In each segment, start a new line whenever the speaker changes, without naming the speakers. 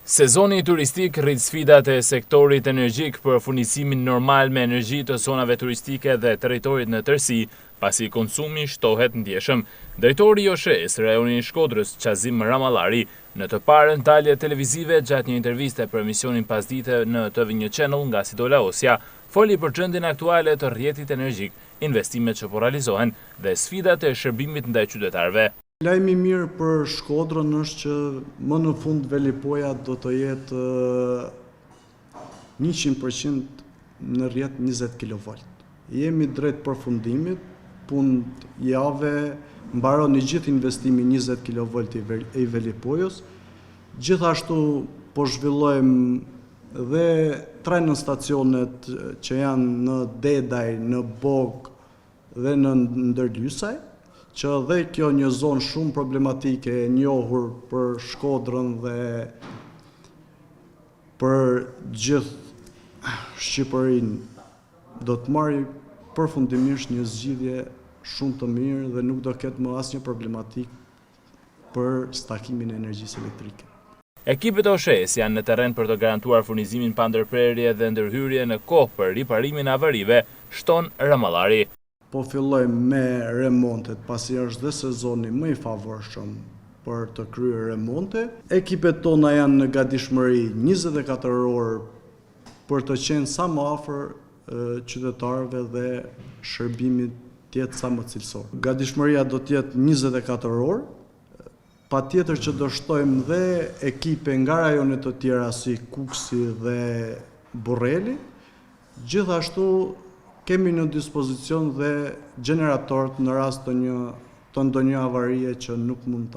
Sezoni turistik rrit sfidat e sektorit energjik për furnizimin normal me energji të zonave turistike dhe territorit në tërësi, pasi konsumi shtohet ndjeshëm. Drejtori i OSHE-s rajonit Shkodrës, Qazim Ramallari, në të parën dalje televizive gjatë një interviste për emisionin Pasdite në TV1 Channel nga Sidola Osja, foli për gjendjen aktuale të rrjetit energjik, investimet që po realizohen dhe sfidat e shërbimit ndaj qytetarëve.
Lajmi mirë për Shkodrën është që më në fund Velipoja do të jetë 100% në rrjet 20 kV. Jemi drejt përfundimit, punë jave, mbaron i gjithë investimi 20 kV i Velipojës. Gjithashtu po zhvillojmë dhe trajnë stacionet që janë në Dedaj, në Bog dhe në Ndërlysaj, që dhe kjo një zonë shumë problematike e njohur për Shkodrën dhe për gjithë Shqipërinë do të marrë përfundimisht një zgjidhje shumë të mirë dhe nuk do ketë më asnjë problematik për stakimin e energjisë elektrike.
Ekipet e OSHE-s janë në terren për të garantuar furnizimin pa ndërprerje dhe ndërhyrje në kohë për riparimin e avarive, shton Ramallari.
Po fillojmë me remontet, pasi është dhe sezoni më i favorshëm për të kryer remonte. Ekipet tona janë në gatishmëri 24 orë për të qenë sa më afër qytetarëve dhe shërbimit të jetë sa më cilësor. Gatishmëria do të jetë 24 orë, patjetër që do shtojmë dhe ekipe nga rajonet të tjera si Kuksi dhe Burreli. Gjithashtu kemi në dispozicion dhe generatorët në rast të ndonjë avarie që nuk mund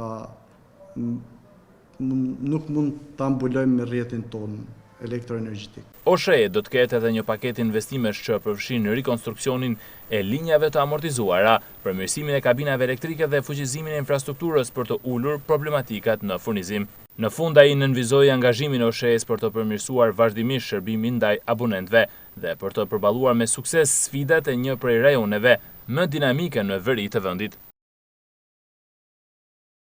ta mbulojmë me rrjetin tonë elektroenergjetik.
OSHE do të ketë edhe një paketë investimesh që përfshin rikonstruksionin e linjave të amortizuara, përmirësimin e kabinave elektrike dhe fuqizimin e infrastrukturës për të ulur problematikat në furnizim. Në fund ai nënvizoi angazhimin e OSHE-s për të përmirësuar vazhdimisht shërbimin ndaj abonentëve dhe për të përballuar me sukses sfidat e një prej rajoneve më dinamike në veri të vendit.